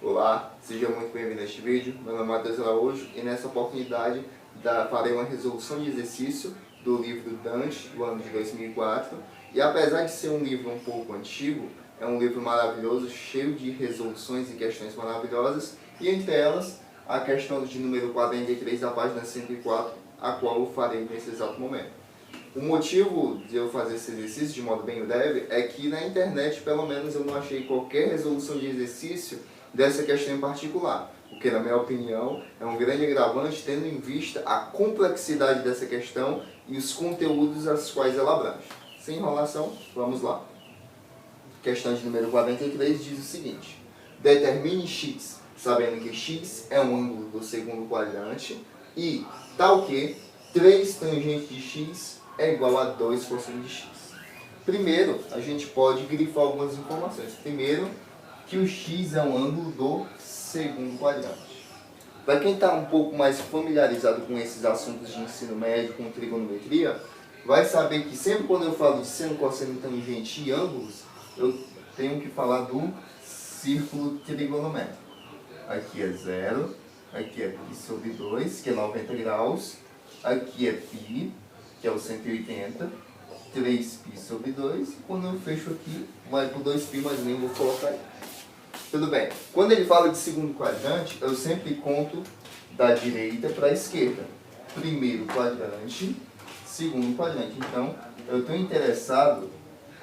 Olá, seja muito bem-vindo a este vídeo. Meu nome é Matheus Araújo e nessa oportunidade farei uma resolução de exercício do livro Dante, do ano de 2004. E apesar de ser um livro um pouco antigo, é um livro maravilhoso, cheio de resoluções e questões maravilhosas. E entre elas, a questão de número 43 da página 104, a qual eu farei nesse exato momento. O motivo de eu fazer esse exercício de modo bem breve é que na internet, pelo menos, eu não achei qualquer resolução de exercício dessa questão em particular, o que, na minha opinião, é um grande agravante, tendo em vista a complexidade dessa questão e os conteúdos aos quais ela abrange. Sem enrolação, vamos lá. Questão de número 43 diz o seguinte: determine x, sabendo que x é um ângulo do segundo quadrante e tal que 3 tangente de x é igual a 2 cosseno de x. Primeiro, a gente pode grifar algumas informações. Primeiro, que o x é um ângulo do segundo quadrante. Para quem está um pouco mais familiarizado com esses assuntos de ensino médio, com trigonometria, vai saber que sempre quando eu falo de seno, cosseno, tangente e ângulos, eu tenho que falar do círculo trigonométrico. Aqui é 0, aqui é π sobre 2, que é 90 graus, aqui é π, que é o 180, 3π sobre 2, e quando eu fecho aqui, vai para o 2π, mas nem vou colocar aí. Tudo bem. Quando ele fala de segundo quadrante, eu sempre conto da direita para a esquerda. Primeiro quadrante, segundo quadrante. Então, eu estou interessado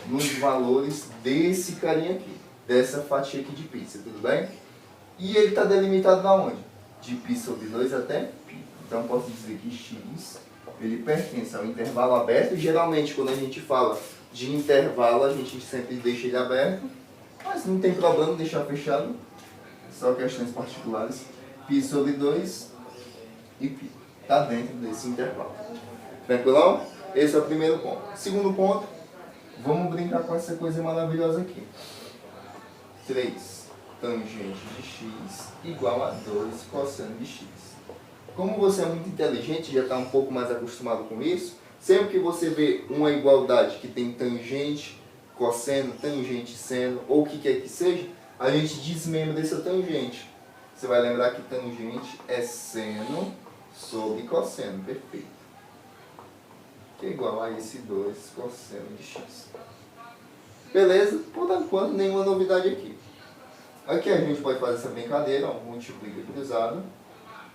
nos valores desse carinha aqui, dessa fatia aqui de pizza, tudo bem? E ele está delimitado na onde? De π sobre 2 até π. Então, posso dizer que x, ele pertence ao intervalo aberto. Geralmente, quando a gente fala de intervalo, a gente sempre deixa ele aberto. Mas não tem problema deixar fechado, só questões particulares. π sobre 2 e π. Está dentro desse intervalo. Tranquilão? Esse é o primeiro ponto. Segundo ponto, vamos brincar com essa coisa maravilhosa aqui. 3 tangente de x igual a 2 cosseno de x. Como você é muito inteligente, já está um pouco mais acostumado com isso, sempre que você vê uma igualdade que tem tangente, cosseno, tangente, seno, ou o que quer que seja, a gente desmembra essa tangente. Você vai lembrar que tangente é seno sobre cosseno, perfeito. Que é igual a esse 2 cosseno de x. Beleza? Por enquanto, nenhuma novidade aqui. Aqui a gente pode fazer essa brincadeira, ó, multiplica cruzado.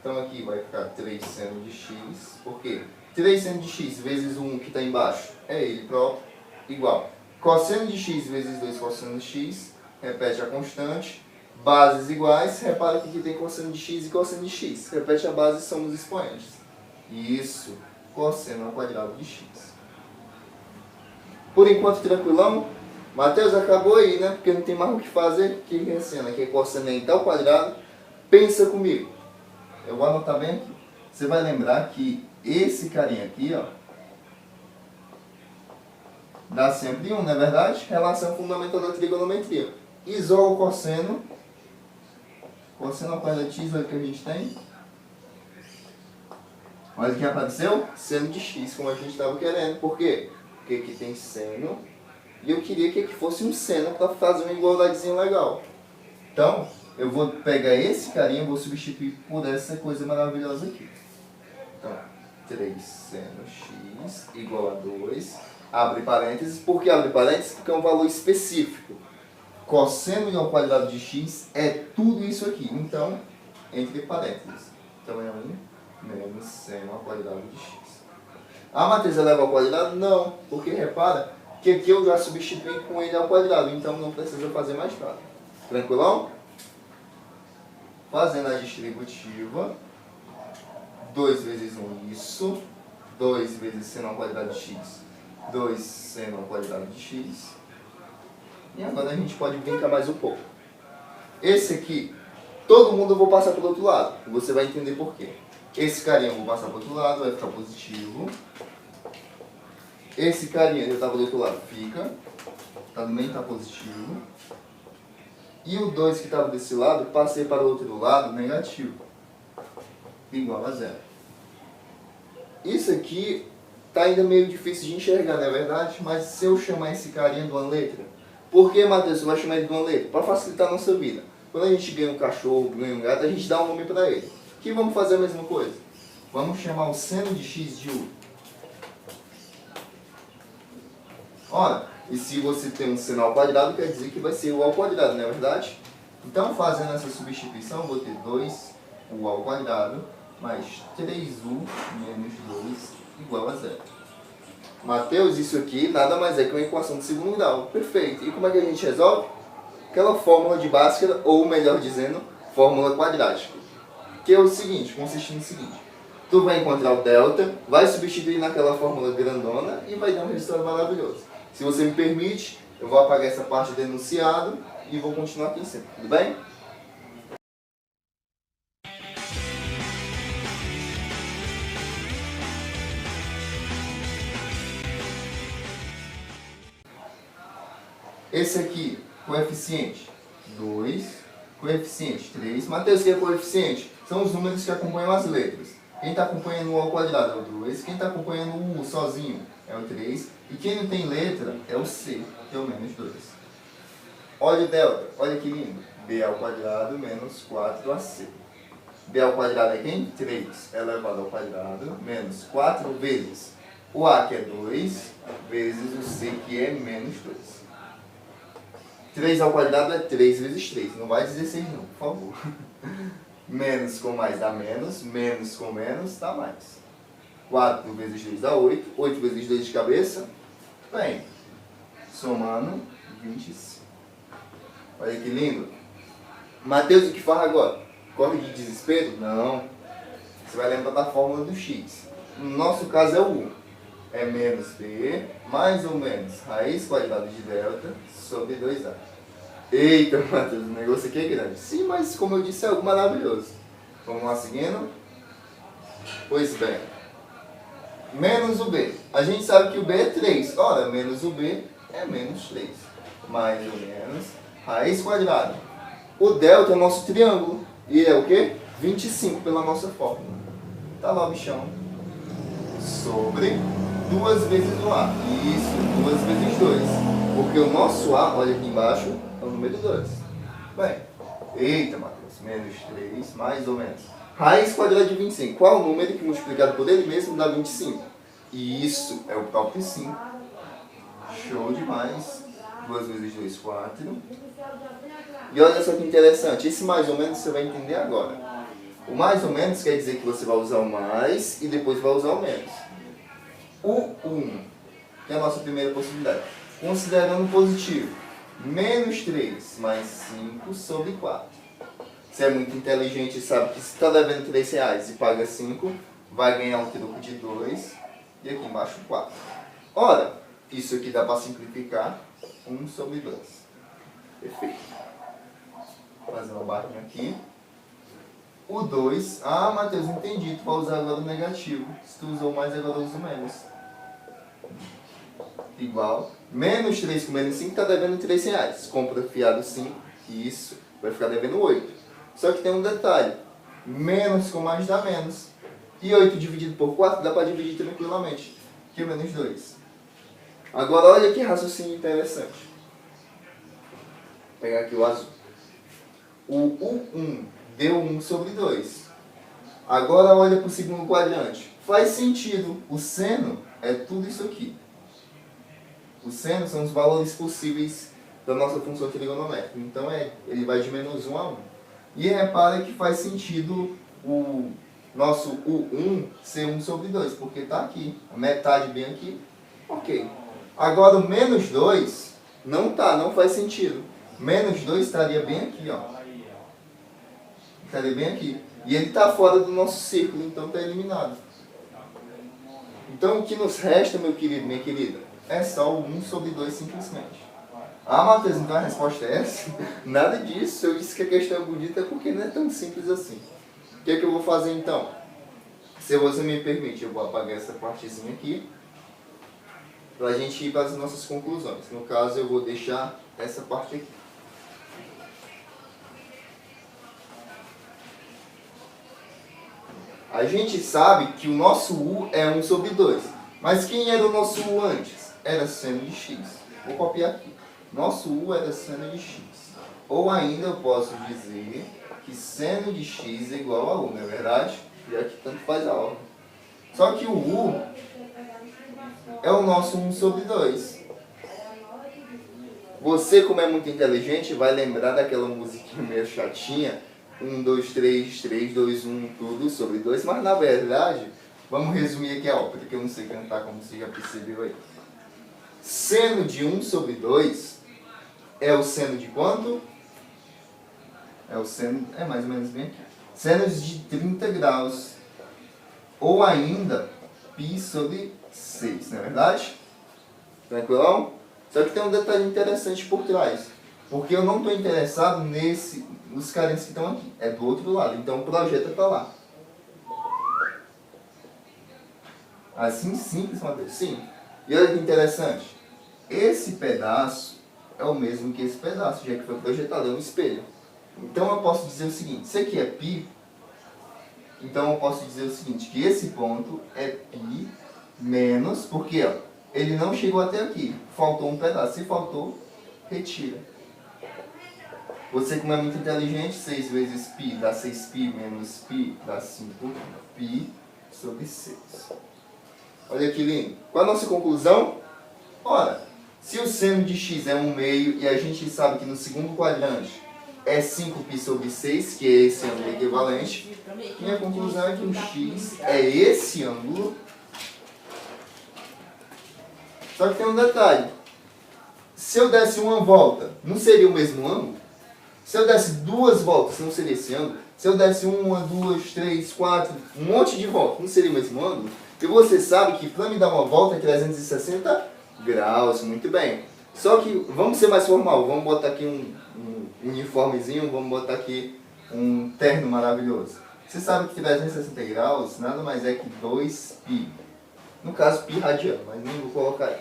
Então aqui vai ficar 3 seno de x, por quê? 3 seno de x vezes o 1 que está embaixo é ele próprio, igual. Cosseno de x vezes 2 cosseno de x, repete a constante, bases iguais, repara que aqui tem cosseno de x e cosseno de x, repete a base e são os expoentes. Isso, cosseno ao quadrado de x. Por enquanto, tranquilão? Matheus, acabou aí, né? Porque não tem mais o que fazer. Aqui é cena, aqui é cosseno em tal quadrado. Pensa comigo. Eu vou anotar bem aqui. Você vai lembrar que esse carinha aqui, ó, dá sempre 1, não é verdade? Relação fundamental da trigonometria. Isola o cosseno. Cosseno ao quadrado de x, olha o que a gente tem. Olha o que apareceu. Seno de x, como a gente estava querendo. Por quê? Porque aqui tem seno. E eu queria que aqui fosse um seno para fazer uma igualdadezinha legal. Então, eu vou pegar esse carinha e vou substituir por essa coisa maravilhosa aqui. Então, 3 seno x igual a 2. Abre parênteses. Por que abre parênteses? Porque é um valor específico. Cosseno ao quadrado de x é tudo isso aqui. Então, entre parênteses. Então, é 1 menos seno ao quadrado de x. Ah, Matheus, eleva ao quadrado? Não. Porque repara que aqui eu já substituí com ele ao quadrado. Então, não precisa fazer mais nada. Tranquilão? Fazendo a distributiva. 2 vezes 1, isso. 2 vezes seno ao quadrado de x. 2 seno ao quadrado de x. E agora a gente pode brincar mais um pouco. Esse aqui, todo mundo eu vou passar para o outro lado. E você vai entender por quê. Esse carinha eu vou passar para o outro lado, vai ficar positivo. Esse carinha já estava do outro lado, fica. Também está positivo. E o 2 que estava desse lado, passei para o outro lado, negativo. Igual a 0. Isso aqui está ainda meio difícil de enxergar, não é verdade? Mas se eu chamar esse carinha de uma letra... Por que, Matheus, você vai chamar ele de uma letra? Para facilitar a nossa vida. Quando a gente ganha um cachorro, ganha um gato, a gente dá um nome para ele. Aqui vamos fazer a mesma coisa. Vamos chamar o seno de x de u. Ora, e se você tem um seno ao quadrado, quer dizer que vai ser u ao quadrado, não é verdade? Então, fazendo essa substituição, vou ter 2u ao quadrado mais 3u menos 2 igual a zero. Mateus, isso aqui nada mais é que uma equação de segundo grau. Perfeito. E como é que a gente resolve? Aquela fórmula de Bhaskara, ou melhor dizendo, fórmula quadrática. Que é o seguinte, consiste no seguinte. Tu vai encontrar o delta, vai substituir naquela fórmula grandona e vai dar um resultado maravilhoso. Se você me permite, eu vou apagar essa parte do enunciado e vou continuar aqui em cima. Tudo bem? Esse aqui, coeficiente 2, coeficiente 3. Mateus, que é coeficiente? São os números que acompanham as letras. Quem está acompanhando o ao quadrado é o 2, quem está acompanhando o U sozinho é o 3, e quem não tem letra é o C, que é o menos 2. Olha o delta, olha que lindo. B ao quadrado menos 4AC. B ao quadrado é quem? 3 elevado ao quadrado menos 4 vezes o A, que é 2, vezes o C, que é menos 2. 3 ao quadrado é 3 vezes 3, não vai 16 não, por favor. Menos com mais dá menos, menos com menos dá mais. 4 vezes 2 dá 8, 8 vezes 2 de cabeça, bem, somando 25. Olha que lindo. Mateus, o que faz agora? Corre de desespero? Não. Você vai lembrar da fórmula do x. No nosso caso é o u. É menos b, mais ou menos, raiz quadrada de delta sobre 2a. Eita, Matheus, o negócio aqui é grande. Sim, mas como eu disse, é algo maravilhoso. Vamos lá seguindo. Pois bem. Menos o b. A gente sabe que o b é 3. Ora, menos o b é menos 3. Mais ou menos, raiz quadrada. O delta é o nosso triângulo. E é o quê? 25 pela nossa fórmula. Tá lá o bichão. Sobre 2 vezes o a. Isso, 2 vezes 2. Porque o nosso a, olha aqui embaixo, é o número 2. Bem, eita, Matheus, menos 3, mais ou menos. Raiz quadrada de 25. Qual o número que multiplicado por ele mesmo dá 25? Isso, é o próprio 5. Show demais. 2 vezes 2, 4. E olha só que interessante, esse mais ou menos você vai entender agora. O mais ou menos quer dizer que você vai usar o mais e depois vai usar o menos. O 1, que é a nossa primeira possibilidade. Considerando positivo, menos 3 mais 5 sobre 4. Você é muito inteligente e sabe que se está devendo R$3 e paga 5, vai ganhar um troco de 2 e aqui embaixo 4. Ora, isso aqui dá para simplificar 1 sobre 2. Perfeito. Vou fazer uma barrinha aqui. O 2, ah, Matheus, entendi, tu vai usar agora o negativo. Se tu usou mais, agora usa o menos. Igual, menos 3 com menos 5 está devendo R$3. Compra fiado 5, isso, vai ficar devendo 8. Só que tem um detalhe, menos com mais dá menos. E 8 dividido por 4 dá para dividir tranquilamente, que é menos 2. Agora olha que raciocínio interessante. Vou pegar aqui o azul. O U1 deu 1 sobre 2. Agora olha para o segundo quadrante. Faz sentido, o seno é tudo isso aqui. O seno são os valores possíveis da nossa função trigonométrica. Então ele vai de menos 1 a 1. E repara que faz sentido o nosso U1 ser 1 sobre 2, porque está aqui, a metade bem aqui. Ok. Agora o menos 2 não faz sentido. Menos 2 estaria bem aqui, ó. Estaria bem aqui. E ele está fora do nosso círculo, então está eliminado. Então o que nos resta, meu querido, minha querida, é só o 1 sobre 2 simplesmente. Ah, Matheus, então a resposta é essa? Nada disso, eu disse que a questão é bonita porque não é tão simples assim. O que é que eu vou fazer então? Se você me permite, eu vou apagar essa partezinha aqui para a gente ir para as nossas conclusões. No caso, eu vou deixar essa parte aqui. A gente sabe que o nosso U é 1 sobre 2. Mas quem era o nosso U antes? Era seno de x. Vou copiar aqui. Nosso U era seno de x. Ou ainda eu posso dizer que seno de x é igual a U, não é verdade? Já que tanto faz a ordem. Só que o U é o nosso 1 sobre 2. Você, como é muito inteligente, vai lembrar daquela musiquinha meio chatinha, 1, 2, 3, 3, 2, 1, tudo sobre 2, mas na verdade, vamos resumir aqui a ópera, que eu não sei cantar, como você já percebeu aí. Seno de 1 sobre 2 é o seno de quanto? É o seno, é mais ou menos bem aqui. Senos de 30 graus. Ou ainda, π sobre 6, não é verdade? Tranquilão? Só que tem um detalhe interessante por trás. Porque eu não estou interessado nos carinhos que estão aqui. É do outro lado. Então projeta para lá. Assim simples, Matheus? Sim. E olha que interessante. Esse pedaço é o mesmo que esse pedaço, já que foi projetado, é um espelho. Então eu posso dizer o seguinte, isso aqui é π, então eu posso dizer o seguinte, que esse ponto é π menos, porque ó, ele não chegou até aqui, faltou um pedaço, se faltou, retira. Você, como é muito inteligente, 6 vezes π dá 6π menos π dá 5π sobre 6. Olha que lindo. Qual a nossa conclusão? Ora, se o seno de x é 1/2 e a gente sabe que no segundo quadrante é 5π sobre 6, que é esse ângulo equivalente, minha conclusão é que o x é esse ângulo. Só que tem um detalhe. Se eu desse uma volta, não seria o mesmo ângulo? Se eu desse 2 voltas, não seria esse ângulo? Se eu desse 1, 2, 3, 4, um monte de voltas, não seria o mesmo ângulo? E você sabe que para me dar uma volta é 360 graus, muito bem. Só que vamos ser mais formal, vamos botar aqui um uniformezinho, vamos botar aqui um terno maravilhoso. Você sabe que 360 graus nada mais é que 2π. No caso, π radiano, mas não vou colocar aí.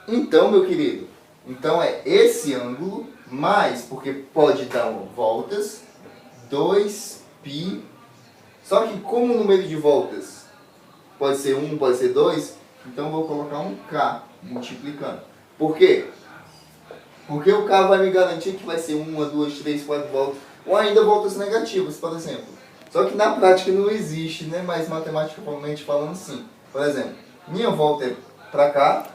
Então, meu querido, então é esse ângulo mais, porque pode dar voltas, 2π. Só que como o número de voltas pode ser 1, pode ser 2, então eu vou colocar um K multiplicando. Por quê? Porque o K vai me garantir que vai ser 1, 2, 3, 4 voltas, ou ainda voltas negativas, por exemplo. Só que na prática não existe, né? Mas matematicamente falando sim. Por exemplo, minha volta é para cá,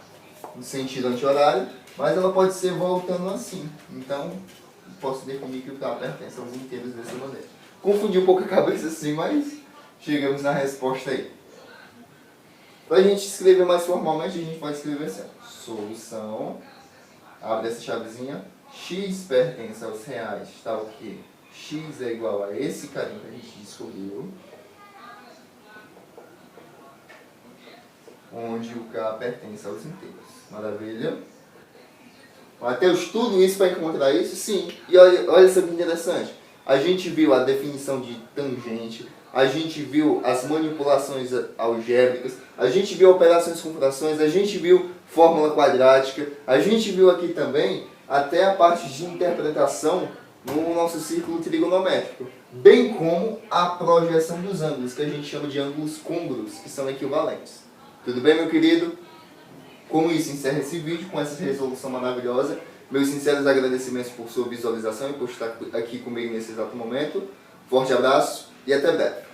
no sentido anti-horário, mas ela pode ser voltando assim. Então, posso definir que o K pertence aos inteiros dessa maneira. Confundi um pouco a cabeça assim, mas chegamos na resposta aí. Para a gente escrever mais formalmente, a gente pode escrever assim. Solução, abre essa chavezinha, x pertence aos reais, está o quê? X é igual a esse carinho que a gente descobriu, onde o K pertence aos inteiros. Maravilha? Mateus, tudo isso para encontrar isso? Sim. E olha só que interessante. A gente viu a definição de tangente, a gente viu as manipulações algébricas, a gente viu operações com frações, a gente viu fórmula quadrática, a gente viu aqui também até a parte de interpretação no nosso círculo trigonométrico, bem como a projeção dos ângulos, que a gente chama de ângulos côngruos, que são equivalentes. Tudo bem, meu querido? Com isso, encerra esse vídeo com essa resolução maravilhosa. Meus sinceros agradecimentos por sua visualização e por estar aqui comigo nesse exato momento. Forte abraço e até breve.